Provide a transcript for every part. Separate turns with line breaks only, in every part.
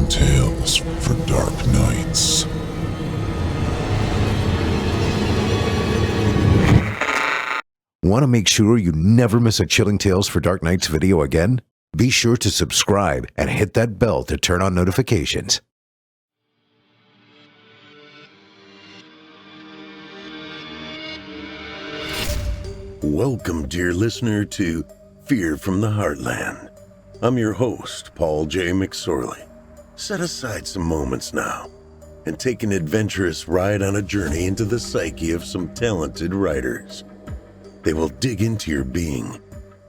Chilling Tales for Dark Nights.
Want to make sure you never miss a Chilling Tales for Dark Nights video again? Be sure to subscribe and hit that bell to turn on notifications.
Welcome, dear listener, to Fear from the Heartland. I'm your host, Paul J. McSorley. Set aside some moments now and take an adventurous ride on a journey into the psyche of some talented writers. They will dig into your being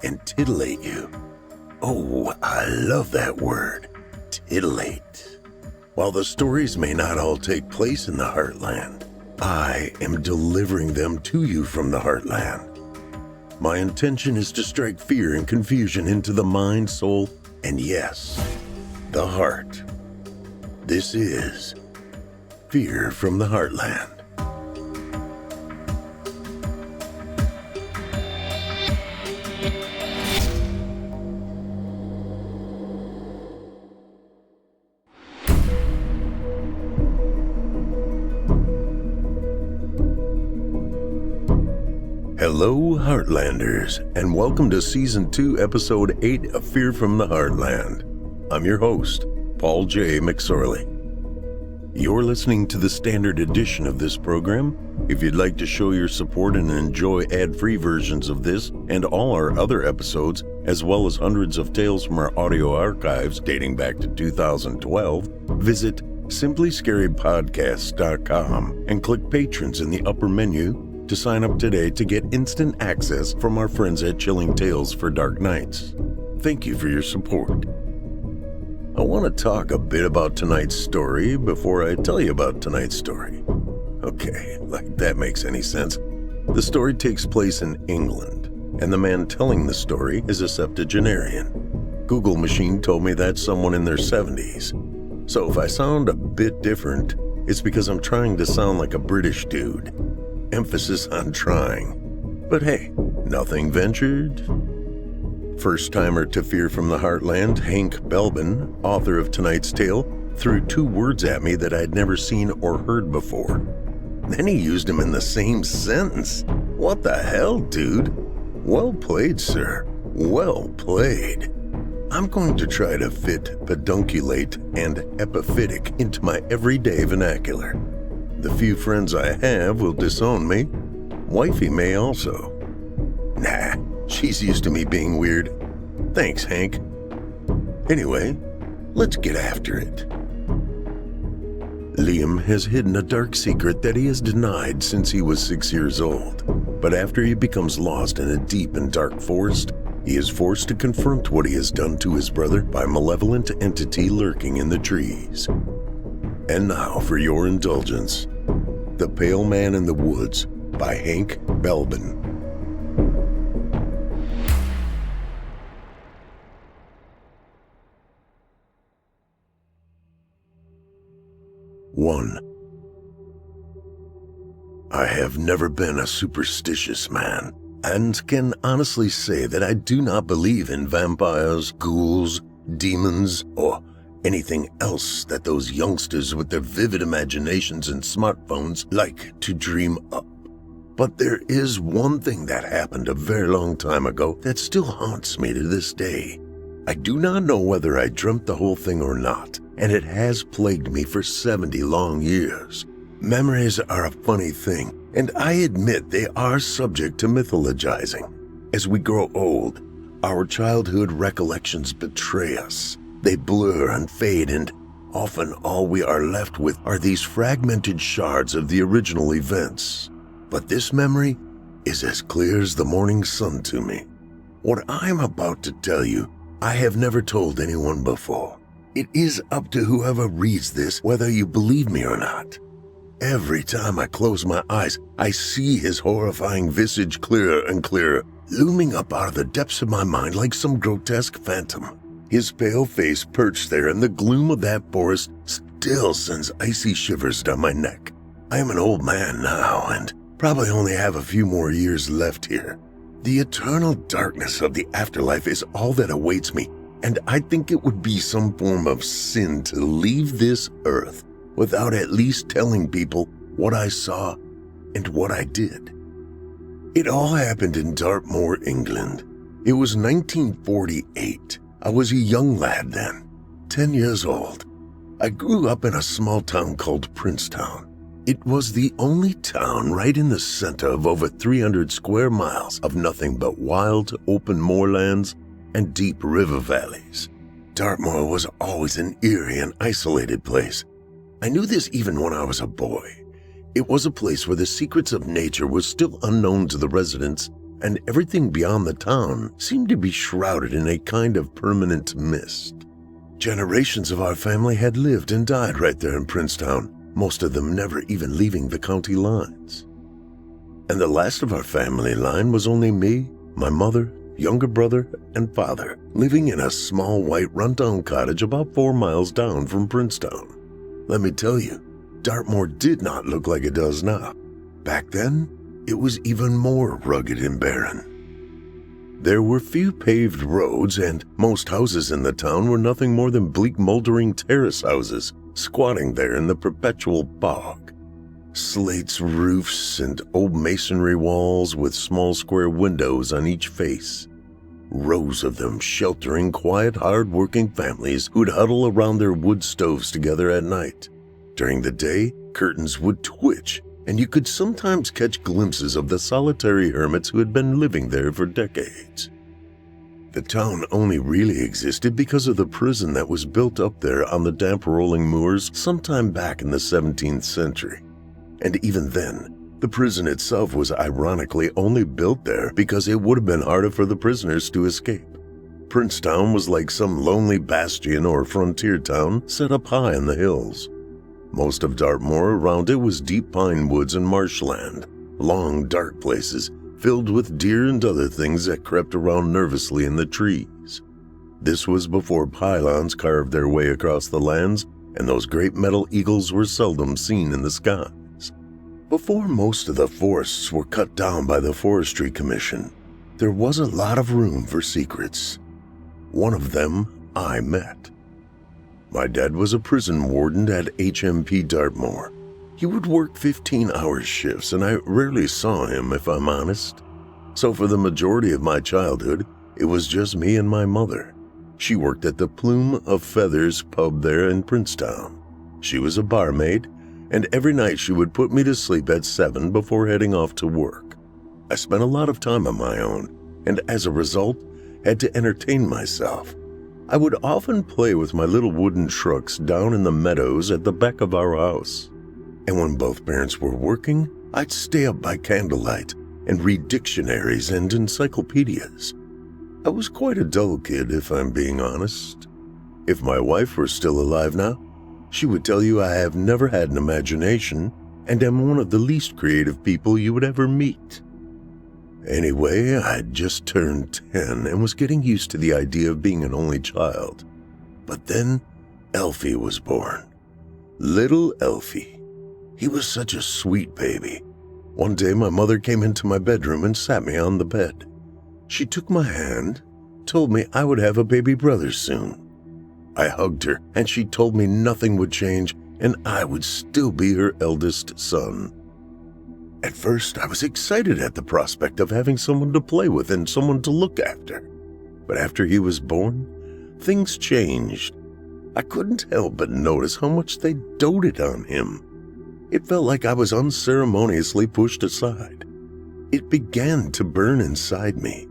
and titillate you. Oh, I love that word, titillate. While the stories may not all take place in the Heartland, I am delivering them to you from the Heartland. My intention is to strike fear and confusion into the mind, soul, and yes, the heart. This is Fear from the Heartland. Hello, Heartlanders, and welcome to Season 2, Episode 8 of Fear from the Heartland. I'm your host, Paul J. McSorley. You're listening to the standard edition of this program. If you'd like to show your support and enjoy ad-free versions of this and all our other episodes, as well as hundreds of tales from our audio archives dating back to 2012, visit simplyscarypodcast.com and click Patrons in the upper menu to sign up today to get instant access from our friends at Chilling Tales for Dark Nights. Thank you for your support. I want to talk a bit about tonight's story before I tell you about tonight's story. Okay, like that makes any sense. The story takes place in England, and the man telling the story is a septuagenarian. Google machine told me that's someone in their 70s. So if I sound a bit different, it's because I'm trying to sound like a British dude. Emphasis on trying. But hey, nothing ventured. First timer to Fear from the Heartland, Hank Belbin, author of tonight's tale, threw two words at me that I'd never seen or heard before. Then he used them in the same sentence. What the hell, dude? Well played, sir. Well played. I'm going to try to fit pedunculate and epiphytic into my everyday vernacular. The few friends I have will disown me. Wifey may also. Nah, she's used to me being weird. Thanks, Hank. Anyway, let's get after it. Liam has hidden a dark secret that he has denied since he was 6 years old. But after he becomes lost in a deep and dark forest, he is forced to confront what he has done to his brother by a malevolent entity lurking in the trees. And now, for your indulgence, The Pale Man in the Woods by Hank Belbin. One. I have never been a superstitious man, and can honestly say that I do not believe in vampires, ghouls, demons, or anything else that those youngsters with their vivid imaginations and smartphones like to dream up. But there is one thing that happened a very long time ago that still haunts me to this day. I do not know whether I dreamt the whole thing or not, and it has plagued me for 70 long years. Memories are a funny thing, and I admit they are subject to mythologizing. As we grow old, our childhood recollections betray us. They blur and fade, and often all we are left with are these fragmented shards of the original events. But this memory is as clear as the morning sun to me. What I'm about to tell you, I have never told anyone before. It is up to whoever reads this whether you believe me or not. Every time I close my eyes, I see his horrifying visage clearer and clearer, looming up out of the depths of my mind like some grotesque phantom. His pale face perched there in the gloom of that forest still sends icy shivers down my neck. I am an old man now and probably only have a few more years left here. The eternal darkness of the afterlife is all that awaits me, And I think it would be some form of sin to leave this earth without at least telling people what I saw and what I did. It all happened in Dartmoor, England. It was 1948. I was a young lad then, 10 years old. I grew up in a small town called Princetown. It was the only town right in the center of over 300 square miles of nothing but wild, open moorlands and deep river valleys. Dartmoor was always an eerie and isolated place. I knew this even when I was a boy. It was a place where the secrets of nature were still unknown to the residents, and everything beyond the town seemed to be shrouded in a kind of permanent mist. Generations of our family had lived and died right there in Princetown, most of them never even leaving the county lines. And the last of our family line was only me, my mother, younger brother, and father, living in a small white rundown cottage about 4 miles down from Princetown. Let me tell you, Dartmoor did not look like it does now. Back then, it was even more rugged and barren. There were few paved roads, and most houses in the town were nothing more than bleak, moldering terrace houses, squatting there in the perpetual bog. Slates roofs and old masonry walls with small square windows on each face. Rows of them sheltering quiet, hard-working families who'd huddle around their wood stoves together at night. During the day, curtains would twitch, and you could sometimes catch glimpses of the solitary hermits who had been living there for decades. The town only really existed because of the prison that was built up there on the damp rolling moors sometime back in the 17th century. And even then, the prison itself was ironically only built there because it would have been harder for the prisoners to escape. Princetown was like some lonely bastion or frontier town set up high in the hills. Most of Dartmoor around it was deep pine woods and marshland, long dark places filled with deer and other things that crept around nervously in the trees. This was before pylons carved their way across the lands, and those great metal eagles were seldom seen in the skies. Before most of the forests were cut down by the Forestry Commission, there was a lot of room for secrets. One of them I met. My dad was a prison warden at HMP Dartmoor. He would work 15-hour shifts, and I rarely saw him, if I'm honest. So for the majority of my childhood, it was just me and my mother. She worked at the Plume of Feathers pub there in Princetown. She was a barmaid, and every night she would put me to sleep at 7 before heading off to work. I spent a lot of time on my own, and as a result, had to entertain myself. I would often play with my little wooden trucks down in the meadows at the back of our house. And when both parents were working, I'd stay up by candlelight and read dictionaries and encyclopedias. I was quite a dull kid, if I'm being honest. If my wife were still alive now, she would tell you I have never had an imagination and am one of the least creative people you would ever meet. Anyway, I'd just turned 10 and was getting used to the idea of being an only child. But then, Elfie was born. Little Elfie. He was such a sweet baby. One day my mother came into my bedroom and sat me on the bed. She took my hand, told me I would have a baby brother soon. I hugged her, and she told me nothing would change and I would still be her eldest son. At first, I was excited at the prospect of having someone to play with and someone to look after. But after he was born, things changed. I couldn't help but notice how much they doted on him. It felt like I was unceremoniously pushed aside. It began to burn inside me.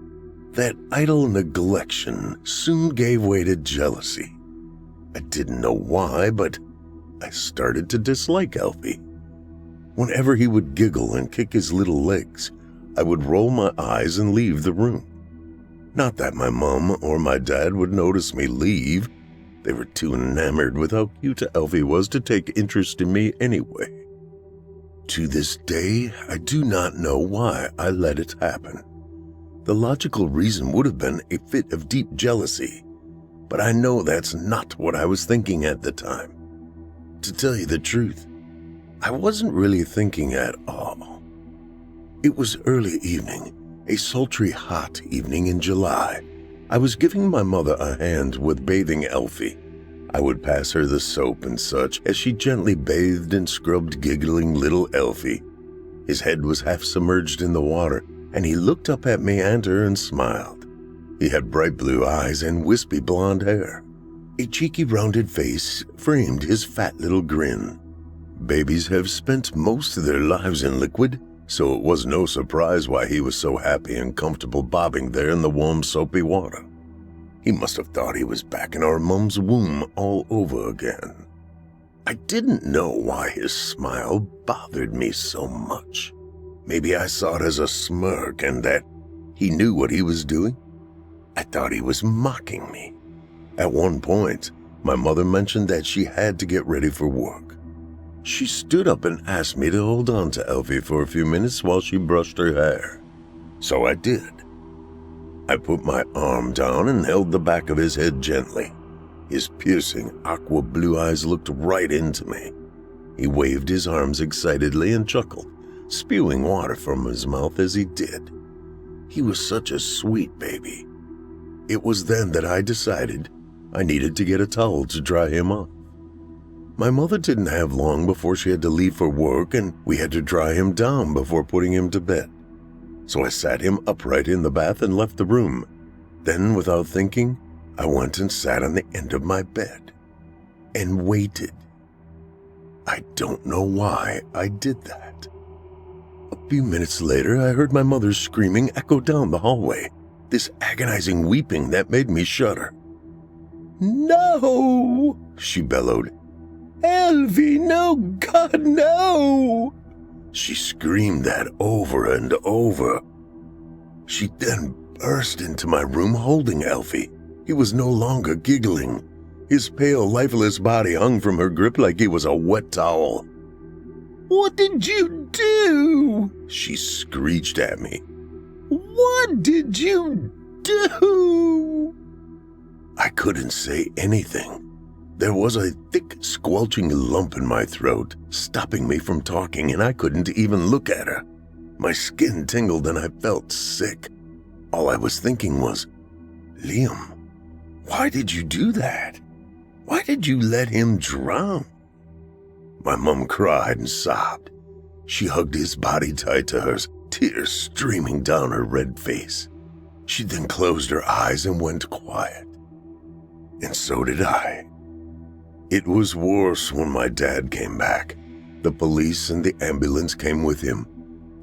That idle neglection soon gave way to jealousy. I didn't know why, but I started to dislike Elfie. Whenever he would giggle and kick his little legs, I would roll my eyes and leave the room. Not that my mom or my dad would notice me leave. They were too enamored with how cute Elfie was to take interest in me anyway. To this day, I do not know why I let it happen. The logical reason would have been a fit of deep jealousy, but I know that's not what I was thinking at the time. To tell you the truth, I wasn't really thinking at all. It was early evening, a sultry hot evening in July, I was giving my mother a hand with bathing Elfie. I would pass her the soap and such as she gently bathed and scrubbed giggling little Elfie. His head was half submerged in the water, and he looked up at me and her and smiled. He had bright blue eyes and wispy blonde hair. A cheeky rounded face framed his fat little grin. Babies have spent most of their lives in liquid, so it was no surprise why he was so happy and comfortable bobbing there in the warm soapy water. He must have thought he was back in our mum's womb all over again. I didn't know why his smile bothered me so much. Maybe I saw it as a smirk and that he knew what he was doing. I thought he was mocking me. At one point, my mother mentioned that she had to get ready for work. She stood up and asked me to hold on to Elfie for a few minutes while she brushed her hair. So I did. I put my arm down and held the back of his head gently. His piercing aqua blue eyes looked right into me. He waved his arms excitedly and chuckled, spewing water from his mouth as he did. He was such a sweet baby. It was then that I decided I needed to get a towel to dry him off. My mother didn't have long before she had to leave for work, and we had to dry him down before putting him to bed. So I sat him upright in the bath and left the room. Then, without thinking, I went and sat on the end of my bed and waited. I don't know why I did that. A few minutes later, I heard my mother's screaming echo down the hallway, this agonizing weeping that made me shudder. "No!" she bellowed. "Elfie, no, God, no!" She screamed that over and over. She then burst into my room holding Elfie. He was no longer giggling. His pale, lifeless body hung from her grip like he was a wet towel. "What did you do?" she screeched at me. "What did you do?" I couldn't say anything. There was a thick, squelching lump in my throat, stopping me from talking, and I couldn't even look at her. My skin tingled and I felt sick. All I was thinking was, "Liam, why did you do that? Why did you let him drown?" My mum cried and sobbed. She hugged his body tight to hers, tears streaming down her red face. She then closed her eyes and went quiet. And so did I. It was worse when my dad came back. The police and the ambulance came with him.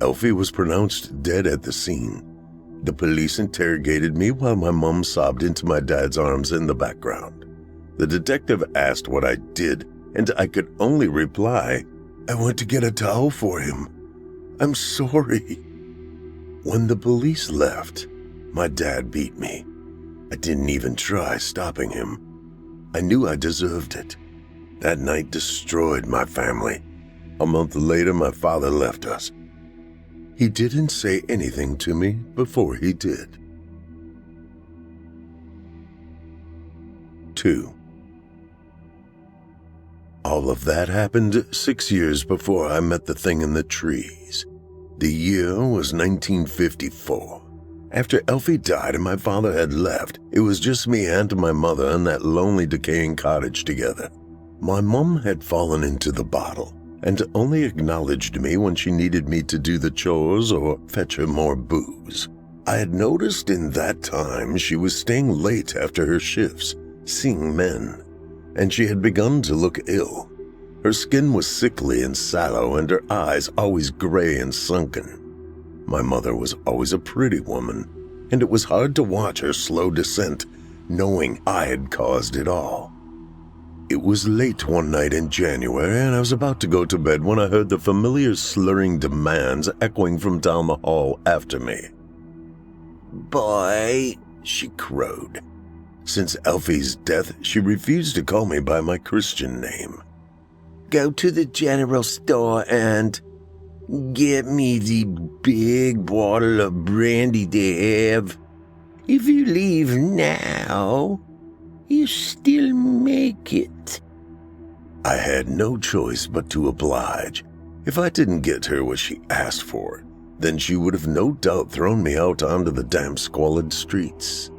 Elfie was pronounced dead at the scene. The police interrogated me while my mum sobbed into my dad's arms in the background. The detective asked what I did, and I could only reply, "I went to get a towel for him. I'm sorry." When the police left, my dad beat me. I didn't even try stopping him. I knew I deserved it. That night destroyed my family. A month later, my father left us. He didn't say anything to me before he did. 2. All of that happened 6 years before I met the thing in the trees. The year was 1954. After Elfie died and my father had left, it was just me and my mother in that lonely, decaying cottage together. My mum had fallen into the bottle and only acknowledged me when she needed me to do the chores or fetch her more booze. I had noticed in that time she was staying late after her shifts, seeing men, and she had begun to look ill. Her skin was sickly and sallow, and her eyes always gray and sunken. My mother was always a pretty woman, and it was hard to watch her slow descent, knowing I had caused it all. It was late one night in January, and I was about to go to bed when I heard the familiar slurring demands echoing from down the hall after me. "Boy," she crowed. Since Elfie's death, she refused to call me by my Christian name. "Go to the general store and get me the big bottle of brandy they have. If you leave now, you still make it." I had no choice but to oblige. If I didn't get her what she asked for, then she would have no doubt thrown me out onto the damp, squalid streets.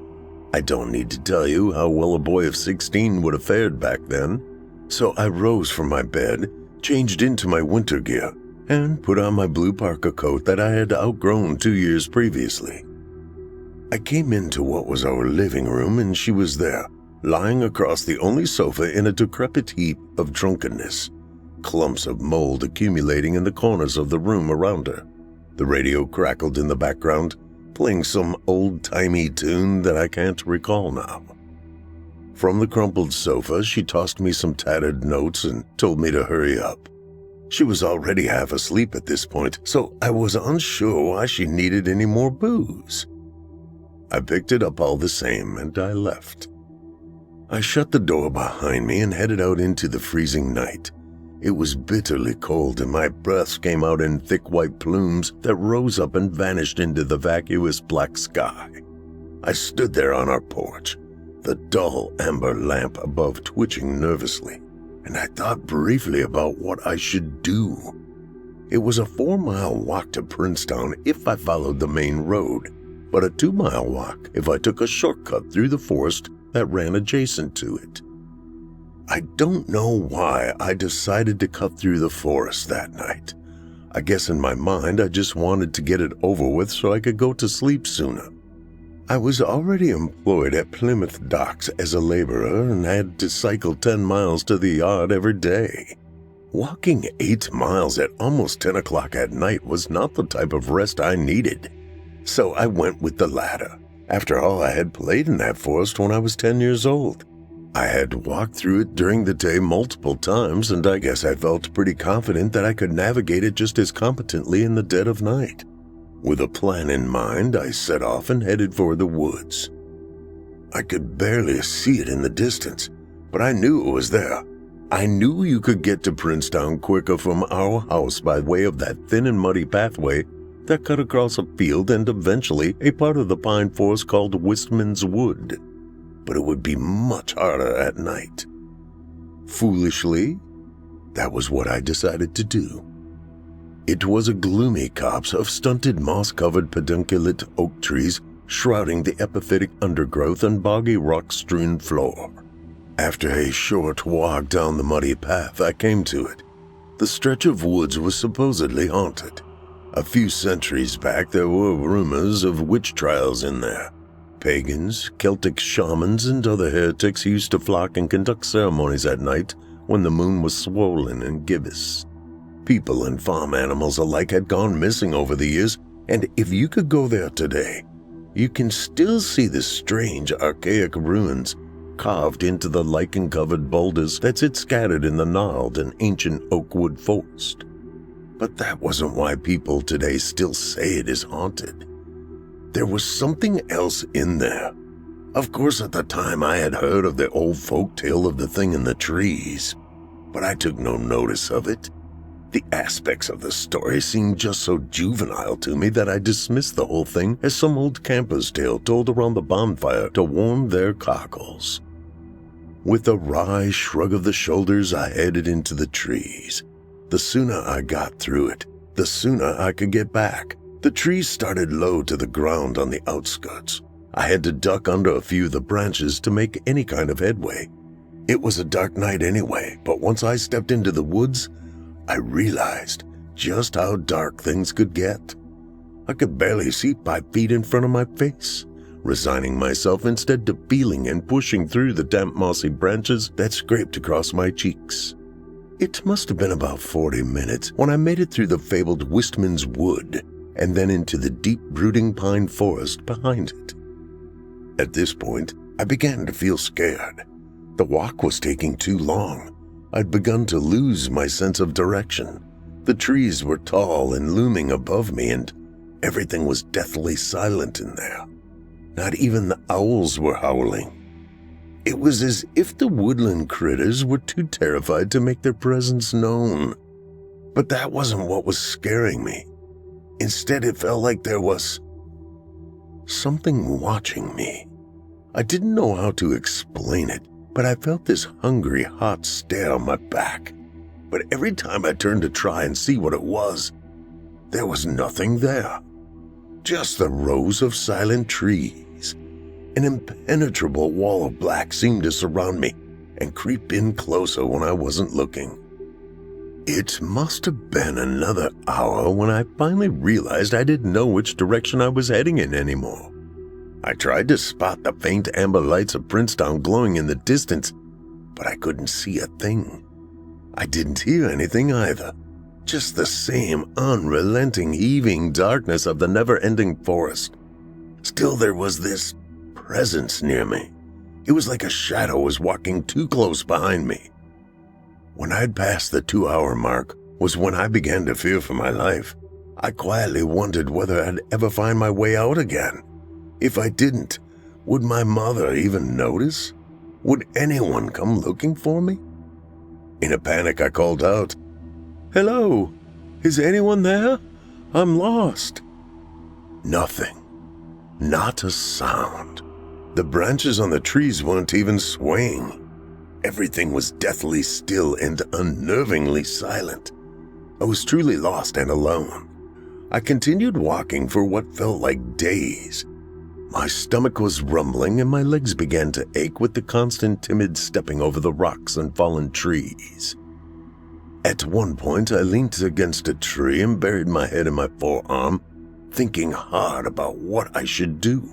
I don't need to tell you how well a boy of 16 would have fared back then. So I rose from my bed, changed into my winter gear, and put on my blue parka coat that I had outgrown 2 years previously. I came into what was our living room, and she was there, lying across the only sofa in a decrepit heap of drunkenness, clumps of mold accumulating in the corners of the room around her. The radio crackled in the background, playing some old-timey tune that I can't recall now. From the crumpled sofa, she tossed me some tattered notes and told me to hurry up. She was already half asleep at this point, so I was unsure why she needed any more booze. I picked it up all the same, and I left. I shut the door behind me and headed out into the freezing night. It was bitterly cold, and my breath came out in thick white plumes that rose up and vanished into the vacuous black sky. I stood there on our porch, the dull amber lamp above twitching nervously, and I thought briefly about what I should do. It was a 4-mile walk to Princetown if I followed the main road, but a 2-mile walk if I took a shortcut through the forest that ran adjacent to it. I don't know why I decided to cut through the forest that night. I guess in my mind I just wanted to get it over with so I could go to sleep sooner. I was already employed at Plymouth Docks as a laborer and had to cycle 10 miles to the yard every day. Walking 8 miles at almost 10 o'clock at night was not the type of rest I needed, so I went with the latter. After all, I had played in that forest when I was 10 years old. I had walked through it during the day multiple times, and I guess I felt pretty confident that I could navigate it just as competently in the dead of night. With a plan in mind, I set off and headed for the woods. I could barely see it in the distance, but I knew it was there. I knew you could get to Princetown quicker from our house by way of that thin and muddy pathway that cut across a field and eventually a part of the pine forest called Wistman's Wood. But it would be much harder at night. Foolishly, that was what I decided to do. It was a gloomy copse of stunted moss-covered pedunculate oak trees shrouding the epiphytic undergrowth and boggy rock-strewn floor. After a short walk down the muddy path, I came to it. The stretch of woods was supposedly haunted. A few centuries back, there were rumors of witch trials in there. Pagans, Celtic shamans, and other heretics used to flock and conduct ceremonies at night when the moon was swollen and gibbous. People and farm animals alike had gone missing over the years, and if you could go there today, you can still see the strange, archaic ruins carved into the lichen-covered boulders that sit scattered in the gnarled and ancient oakwood forest. But that wasn't why people today still say it is haunted. There was something else in there. Of course, at the time I had heard of the old folk tale of the thing in the trees, but I took no notice of it. The aspects of the story seemed just so juvenile to me that I dismissed the whole thing as some old camper's tale told around the bonfire to warm their cockles. With a wry shrug of the shoulders, I headed into the trees. The sooner I got through it, the sooner I could get back. The trees started low to the ground on the outskirts. I had to duck under a few of the branches to make any kind of headway. It was a dark night anyway, but once I stepped into the woods, I realized just how dark things could get. I could barely see 5 feet in front of my face, resigning myself instead to feeling and pushing through the damp mossy branches that scraped across my cheeks. It must have been about 40 minutes when I made it through the fabled Wistman's Wood and then into the deep brooding pine forest behind it. At this point, I began to feel scared. The walk was taking too long. I'd begun to lose my sense of direction. The trees were tall and looming above me, and everything was deathly silent in there. Not even the owls were howling. It was as if the woodland critters were too terrified to make their presence known. But that wasn't what was scaring me. Instead, it felt like there was something watching me. I didn't know how to explain it, but I felt this hungry, hot stare on my back. But every time I turned to try and see what it was, there was nothing there. Just the rows of silent trees. An impenetrable wall of black seemed to surround me and creep in closer when I wasn't looking. It must have been another hour when I finally realized I didn't know which direction I was heading in anymore. I tried to spot the faint amber lights of Princetown glowing in the distance, but I couldn't see a thing. I didn't hear anything either, just the same unrelenting heaving darkness of the never-ending forest. Still, there was this presence near me. It was like a shadow was walking too close behind me. When I'd passed the 2-hour mark was when I began to fear for my life. I quietly wondered whether I'd ever find my way out again. If I didn't, would my mother even notice? Would anyone come looking for me? In a panic, I called out, "Hello, is anyone there? I'm lost." Nothing. Not a sound. The branches on the trees weren't even swaying. Everything was deathly still and unnervingly silent. I was truly lost and alone. I continued walking for what felt like days. My stomach was rumbling and my legs began to ache with the constant timid stepping over the rocks and fallen trees. At one point, I leaned against a tree and buried my head in my forearm, thinking hard about what I should do.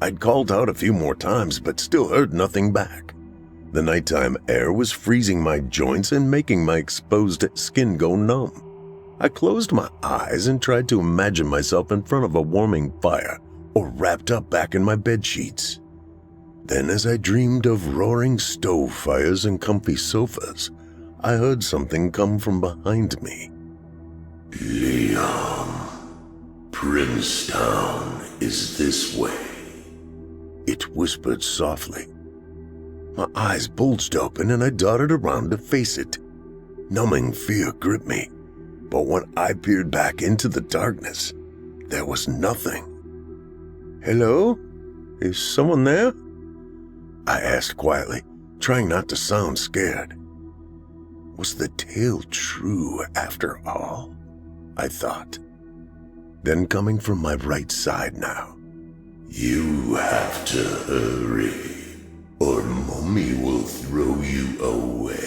I'd called out a few more times, but still heard nothing back. The nighttime air was freezing my joints and making my exposed skin go numb. I closed my eyes and tried to imagine myself in front of a warming fire or wrapped up back in my bedsheets. Then, as I dreamed of roaring stove fires and comfy sofas, I heard something come from behind me. "Liam, Princetown is this way," it whispered softly. My eyes bulged open and I darted around to face it. Numbing fear gripped me, but when I peered back into the darkness, there was nothing. "Hello? Is someone there?" I asked quietly, trying not to sound scared. Was the tale true after all? I thought. Then coming from my right side now, "You have to hurry, or Mommy will throw you away."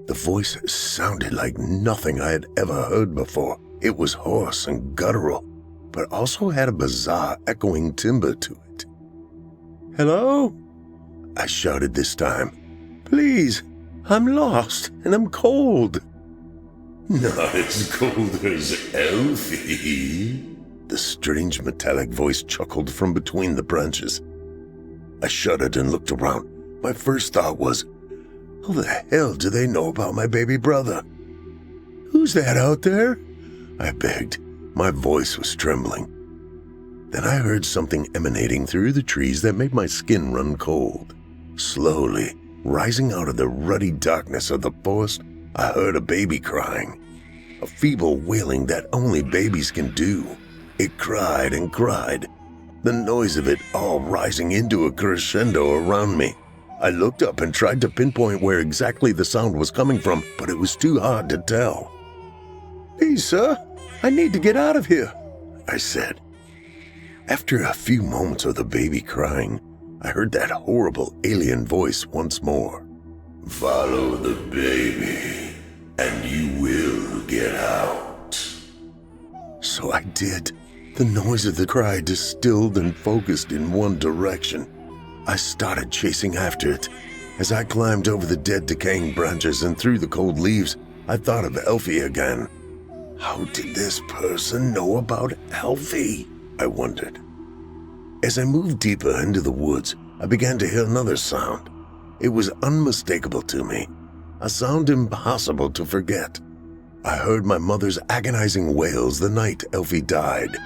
The voice sounded like nothing I had ever heard before. It was hoarse and guttural, but also had a bizarre echoing timbre to it. "Hello?" I shouted this time. "Please, I'm lost and I'm cold." "Not as cold as Elfie," the strange metallic voice chuckled from between the branches. I shuddered and looked around. My first thought was, how the hell do they know about my baby brother? "Who's that out there?" I begged. My voice was trembling. Then I heard something emanating through the trees that made my skin run cold. Slowly, rising out of the ruddy darkness of the forest, I heard a baby crying. A feeble wailing that only babies can do. It cried and cried, the noise of it all rising into a crescendo around me. I looked up and tried to pinpoint where exactly the sound was coming from, but it was too hard to tell. "Please, sir, I need to get out of here," I said. After a few moments of the baby crying, I heard that horrible alien voice once more. "Follow the baby, and you will get out." So I did. The noise of the cry distilled and focused in one direction. I started chasing after it. As I climbed over the dead, decaying branches and through the cold leaves, I thought of Elfie again. How did this person know about Elfie? I wondered. As I moved deeper into the woods, I began to hear another sound. It was unmistakable to me, a sound impossible to forget. I heard my mother's agonizing wails the night Elfie died.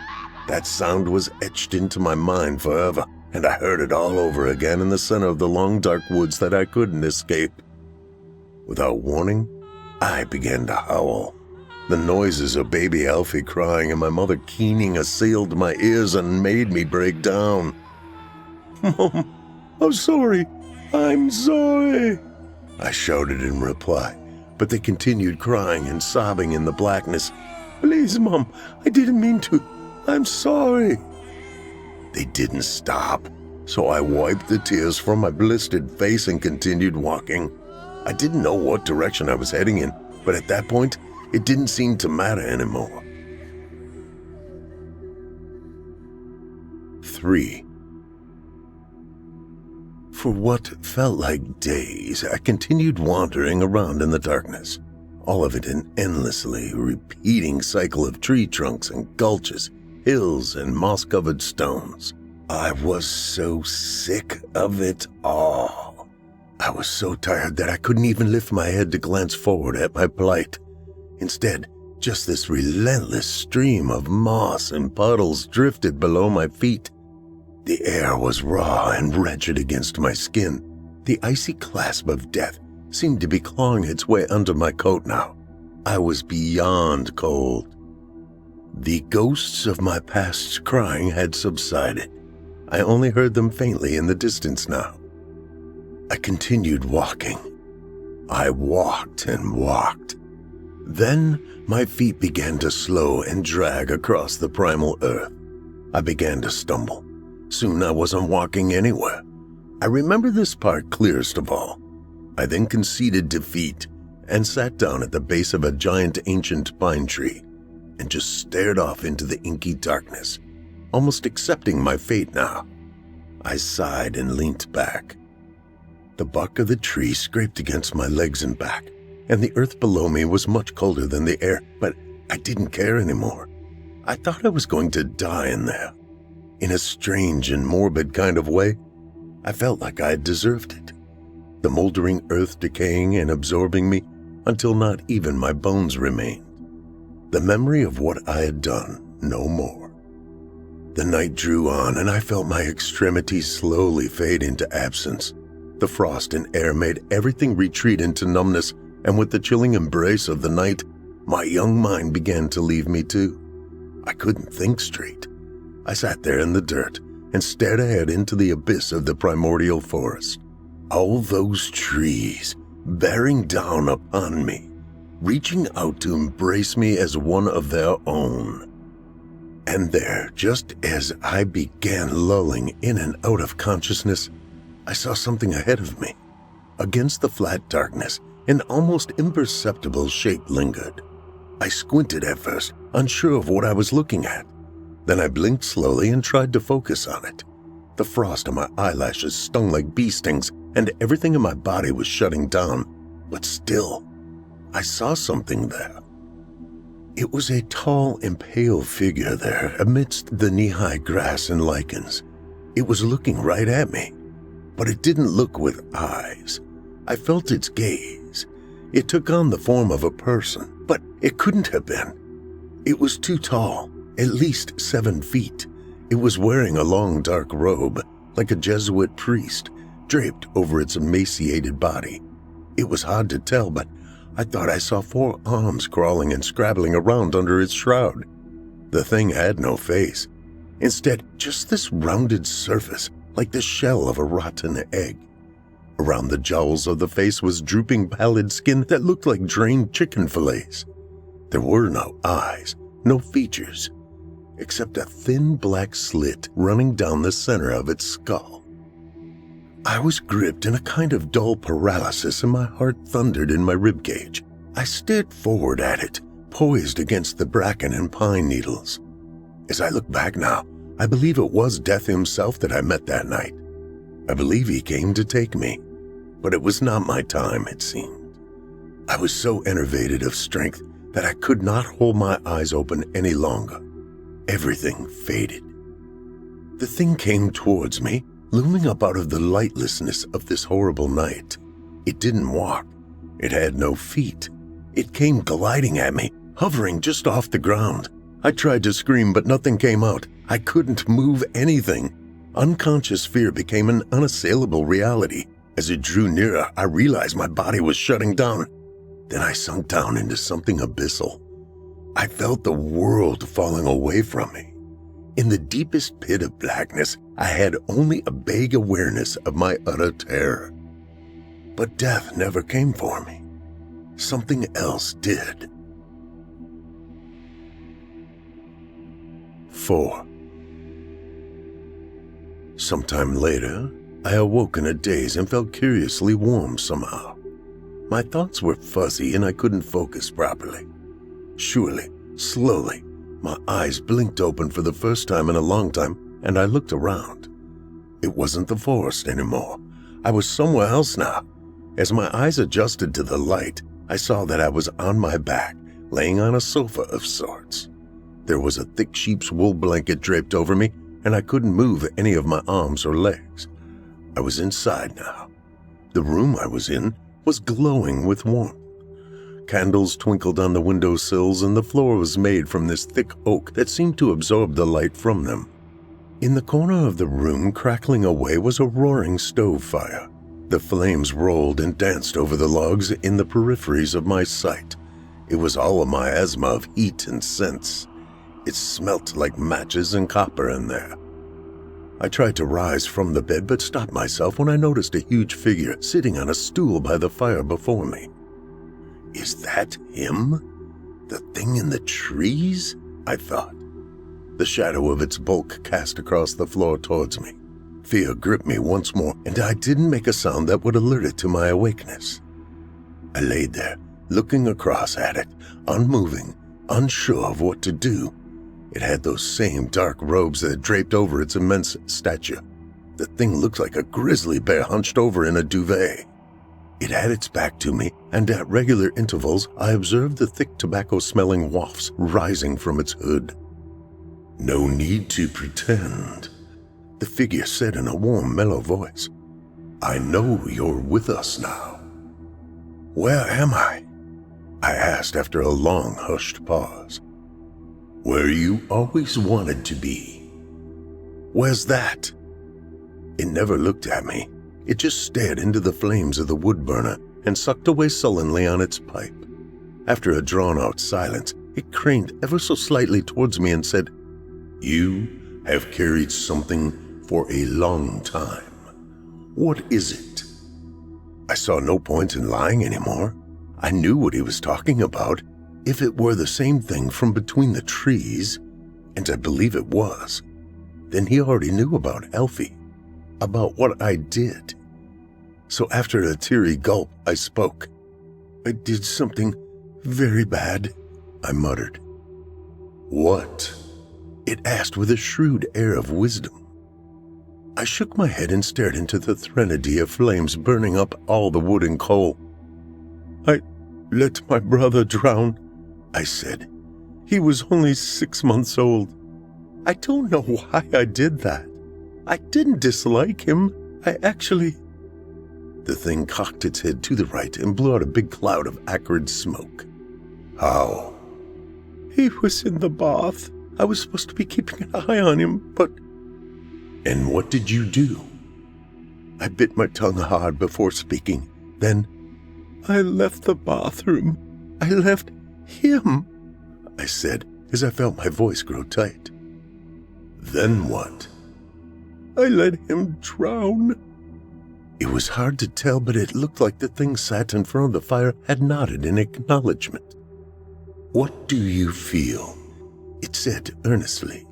That sound was etched into my mind forever, and I heard it all over again in the center of the long dark woods that I couldn't escape. Without warning, I began to howl. The noises of baby Elfie crying and my mother keening assailed my ears and made me break down. "Mom, I'm sorry. I'm sorry," I shouted in reply, but they continued crying and sobbing in the blackness. "Please, Mom, I didn't mean to. I'm sorry." They didn't stop, so I wiped the tears from my blistered face and continued walking. I didn't know what direction I was heading in, but at that point, it didn't seem to matter anymore. 3. For what felt like days, I continued wandering around in the darkness, all of it an endlessly repeating cycle of tree trunks and gulches, hills and moss-covered stones. I was so sick of it all. I was so tired that I couldn't even lift my head to glance forward at my plight. Instead, just this relentless stream of moss and puddles drifted below my feet. The air was raw and wretched against my skin. The icy clasp of death seemed to be clawing its way under my coat now. I was beyond cold. The ghosts of my past crying had subsided. I only heard them faintly in the distance now. I continued walking. I walked and walked. Then my feet began to slow and drag across the primal earth. I began to stumble. Soon I wasn't walking anywhere. I remember this part clearest of all. I then conceded defeat and sat down at the base of a giant ancient pine tree and just stared off into the inky darkness, almost accepting my fate now. I sighed and leant back. The bark of the tree scraped against my legs and back, and the earth below me was much colder than the air, but I didn't care anymore. I thought I was going to die in there. In a strange and morbid kind of way, I felt like I had deserved it. The moldering earth decaying and absorbing me until not even my bones remained. The memory of what I had done, no more. The night drew on, and I felt my extremities slowly fade into absence. The frost and air made everything retreat into numbness, and with the chilling embrace of the night, my young mind began to leave me too. I couldn't think straight. I sat there in the dirt and stared ahead into the abyss of the primordial forest. All those trees bearing down upon me, reaching out to embrace me as one of their own. And there, just as I began lulling in and out of consciousness, I saw something ahead of me. Against the flat darkness, an almost imperceptible shape lingered. I squinted at first, unsure of what I was looking at. Then I blinked slowly and tried to focus on it. The frost on my eyelashes stung like bee stings, and everything in my body was shutting down. But still, I saw something there. It was a tall and pale figure there amidst the knee-high grass and lichens. It was looking right at me, but it didn't look with eyes. I felt its gaze. It took on the form of a person, but it couldn't have been. It was too tall, at least 7 feet. It was wearing a long dark robe, like a Jesuit priest, draped over its emaciated body. It was hard to tell, but I thought I saw 4 arms crawling and scrabbling around under its shroud. The thing had no face. Instead, just this rounded surface, like the shell of a rotten egg. Around the jowls of the face was drooping pallid skin that looked like drained chicken fillets. There were no eyes, no features, except a thin black slit running down the center of its skull. I was gripped in a kind of dull paralysis, and my heart thundered in my ribcage. I stared forward at it, poised against the bracken and pine needles. As I look back now, I believe it was Death himself that I met that night. I believe he came to take me, but it was not my time, it seemed. I was so enervated of strength that I could not hold my eyes open any longer. Everything faded. The thing came towards me, looming up out of the lightlessness of this horrible night. It didn't walk. It had no feet. It came gliding at me, hovering just off the ground. I tried to scream, but nothing came out. I couldn't move anything. Unconscious fear became an unassailable reality. As it drew nearer, I realized my body was shutting down. Then I sunk down into something abyssal. I felt the world falling away from me. In the deepest pit of blackness, I had only a vague awareness of my utter terror. But death never came for me. Something else did. 4. Sometime later, I awoke in a daze and felt curiously warm somehow. My thoughts were fuzzy and I couldn't focus properly. Surely, slowly, my eyes blinked open for the first time in a long time, and I looked around. It wasn't the forest anymore. I was somewhere else now. As my eyes adjusted to the light, I saw that I was on my back, laying on a sofa of sorts. There was a thick sheep's wool blanket draped over me, and I couldn't move any of my arms or legs. I was inside now. The room I was in was glowing with warmth. Candles twinkled on the windowsills, and the floor was made from this thick oak that seemed to absorb the light from them. In the corner of the room, crackling away, was a roaring stove fire. The flames rolled and danced over the logs in the peripheries of my sight. It was all a miasma of heat and scents. It smelt like matches and copper in there. I tried to rise from the bed but stopped myself when I noticed a huge figure sitting on a stool by the fire before me. Is that him? The thing in the trees? I thought. The shadow of its bulk cast across the floor towards me. Fear gripped me once more, and I didn't make a sound that would alert it to my awakeness. I laid there, looking across at it, unmoving, unsure of what to do. It had those same dark robes that draped over its immense stature. The thing looked like a grizzly bear hunched over in a duvet. It had its back to me, and at regular intervals I observed the thick tobacco-smelling wafts rising from its hood. "No need to pretend," the figure said in a warm, mellow voice. "I know you're with us now." "Where am I?" I asked after a long, hushed pause. "Where you always wanted to be." "Where's that?" It never looked at me. It just stared into the flames of the wood burner and sucked away sullenly on its pipe. After a drawn-out silence, it craned ever so slightly towards me and said, "You have carried something for a long time. What is it?" I saw no point in lying anymore. I knew what he was talking about. If it were the same thing from between the trees, and I believe it was, then he already knew about Elfie, about what I did. So after a teary gulp, I spoke. "I did something very bad," I muttered. "What?" it asked with a shrewd air of wisdom. I shook my head and stared into the threnody of flames burning up all the wood and coal. "I let my brother drown," I said. "He was only 6 months old. I don't know why I did that. I didn't dislike him. I actually—" The thing cocked its head to the right and blew out a big cloud of acrid smoke. "How?" "He was in the bath. I was supposed to be keeping an eye on him, but—" "And what did you do?" I bit my tongue hard before speaking. Then, "I left the bathroom. I left him," I said as I felt my voice grow tight. "Then what?" "I let him drown." It was hard to tell, but it looked like the thing sat in front of the fire had nodded in acknowledgement. "What do you feel?" it said earnestly.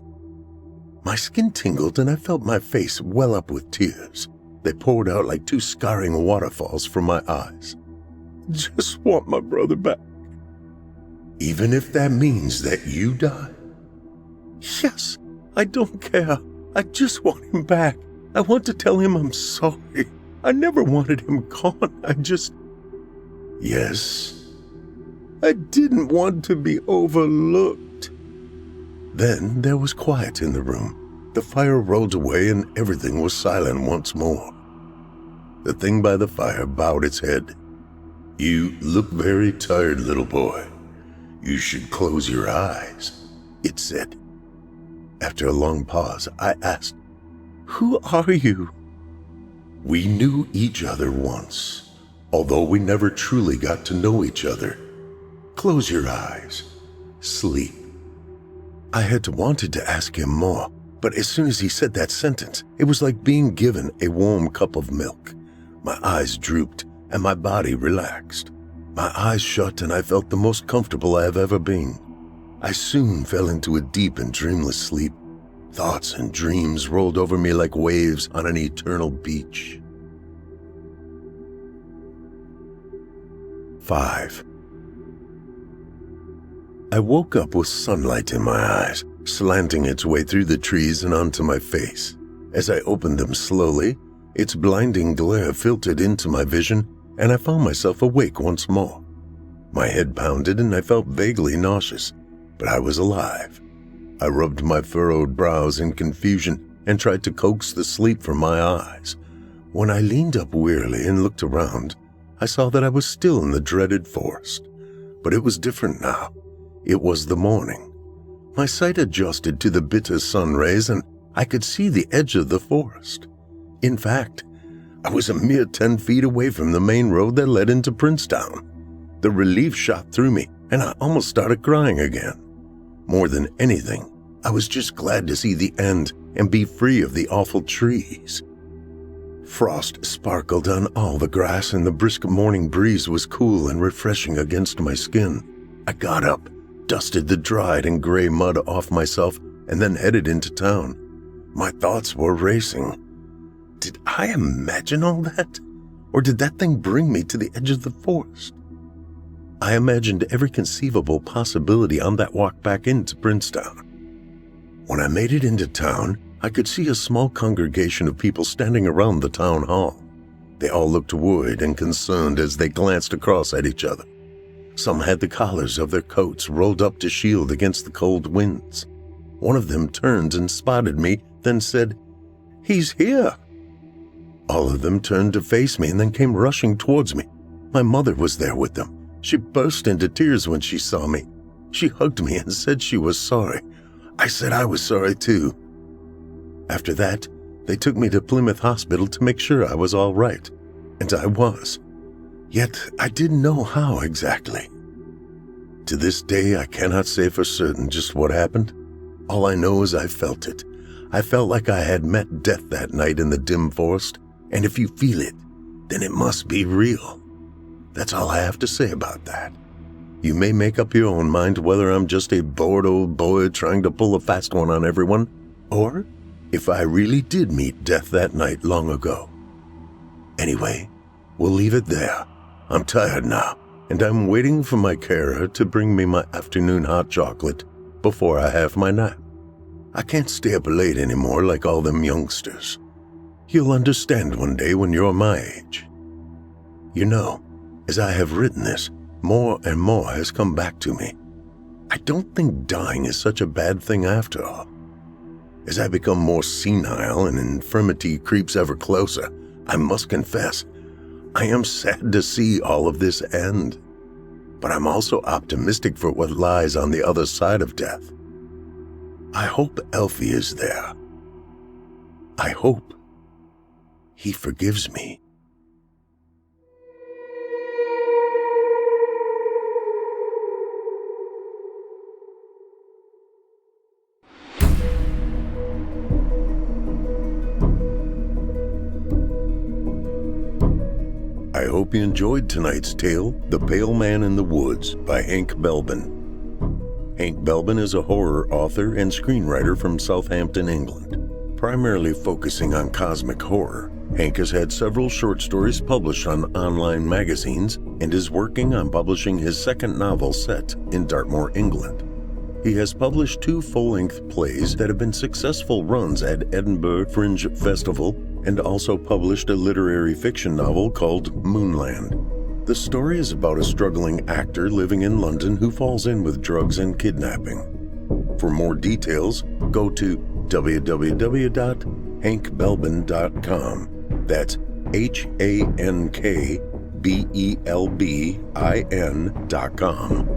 My skin tingled and I felt my face well up with tears. They poured out like 2 scarring waterfalls from my eyes. "Just want my brother back." "Even if that means that you die?" "Yes, I don't care. I just want him back. I want to tell him I'm sorry. I never wanted him gone. "Yes?" "I didn't want to be overlooked." Then there was quiet in the room. The fire rolled away and everything was silent once more. The thing by the fire bowed its head. "You look very tired, little boy. You should close your eyes," it said. After a long pause, I asked, "Who are you?" "We knew each other once, although we never truly got to know each other. Close your eyes. Sleep." I had wanted to ask him more, but as soon as he said that sentence, it was like being given a warm cup of milk. My eyes drooped and my body relaxed. My eyes shut and I felt the most comfortable I have ever been. I soon fell into a deep and dreamless sleep, Thoughts and dreams rolled over me like waves on an eternal beach. 5. I woke up with sunlight in my eyes, slanting its way through the trees and onto my face. As I opened them slowly, its blinding glare filtered into my vision, and I found myself awake once more. My head pounded and I felt vaguely nauseous, but I was alive. I rubbed my furrowed brows in confusion and tried to coax the sleep from my eyes. When I leaned up wearily and looked around, I saw that I was still in the dreaded forest. But it was different now. It was the morning. My sight adjusted to the bitter sun rays and I could see the edge of the forest. In fact, I was a mere 10 feet away from the main road that led into Princetown. The relief shot through me and I almost started crying again. More than anything, I was just glad to see the end and be free of the awful trees. Frost sparkled on all the grass and the brisk morning breeze was cool and refreshing against my skin. I got up, dusted the dried and gray mud off myself, and then headed into town. My thoughts were racing. Did I imagine all that? Or did that thing bring me to the edge of the forest? I imagined every conceivable possibility on that walk back into Princetown. When I made it into town, I could see a small congregation of people standing around the town hall. They all looked worried and concerned as they glanced across at each other. Some had the collars of their coats rolled up to shield against the cold winds. One of them turned and spotted me, then said, "He's here." All of them turned to face me and then came rushing towards me. My mother was there with them. She burst into tears when she saw me. She hugged me and said she was sorry. I said I was sorry too. After that, they took me to Plymouth Hospital to make sure I was all right. And I was. Yet I didn't know how exactly. To this day, I cannot say for certain just what happened. All I know is I felt it. I felt like I had met death that night in the dim forest, and if you feel it, then it must be real. That's all I have to say about that. You may make up your own mind whether I'm just a bored old boy trying to pull a fast one on everyone, or if I really did meet death that night long ago. Anyway, we'll leave it there. I'm tired now, and I'm waiting for my carer to bring me my afternoon hot chocolate before I have my nap. I can't stay up late anymore like all them youngsters. You'll understand one day when you're my age. You know, as I have written this, more and more has come back to me. I don't think dying is such a bad thing after all. As I become more senile and infirmity creeps ever closer, I must confess, I am sad to see all of this end. But I'm also optimistic for what lies on the other side of death. I hope Elfie is there. I hope he forgives me. I hope you enjoyed tonight's tale, The Pale Man in the Woods by Hank Belbin. Hank Belbin is a horror author and screenwriter from Southampton, England. Primarily focusing on cosmic horror, Hank has had several short stories published on online magazines and is working on publishing his second novel set in Dartmoor, England. He has published 2 full-length plays that have been successful runs at Edinburgh Fringe Festival and also published a literary fiction novel called Moonland. The story is about a struggling actor living in London who falls in with drugs and kidnapping. For more details, go to www.hankbelbin.com. That's HANKBELBIN.com.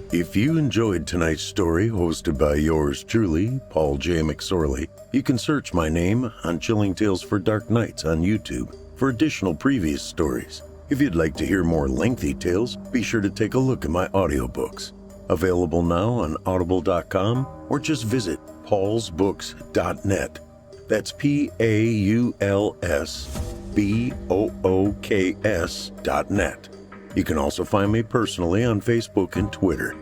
If you enjoyed tonight's story hosted by yours truly, Paul J. McSorley, you can search my name on Chilling Tales for Dark Nights on YouTube for additional previous stories. If you'd like to hear more lengthy tales, be sure to take a look at my audiobooks. Available now on audible.com or just visit paulsbooks.net That's PAULSBOOKS.net. You can also find me personally on Facebook and Twitter.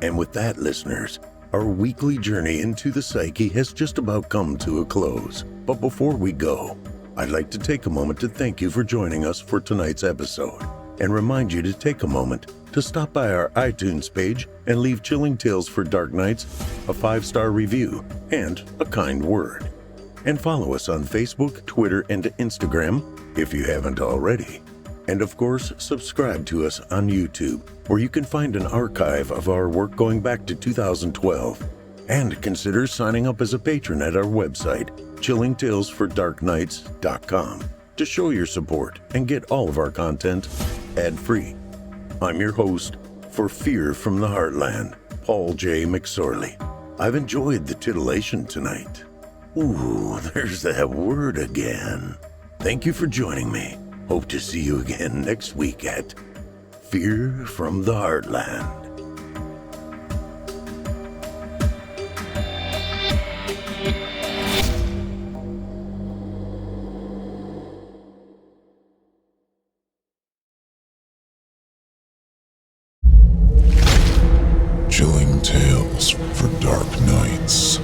And with that, listeners, our weekly journey into the psyche has just about come to a close. But before we go, I'd like to take a moment to thank you for joining us for tonight's episode and remind you to take a moment to stop by our iTunes page and leave Chilling Tales for Dark Nights a 5-star review and a kind word. And follow us on Facebook, Twitter, and Instagram if you haven't already. And of course, subscribe to us on YouTube, where you can find an archive of our work going back to 2012. And consider signing up as a patron at our website, chillingtalesfordarknights.com, to show your support and get all of our content ad-free. I'm your host for Fear from the Heartland, Paul J. McSorley. I've enjoyed the titillation tonight. Ooh, there's that word again. Thank you for joining me. Hope to see you again next week at Fear from the Heartland.
Chilling Tales for Dark Nights.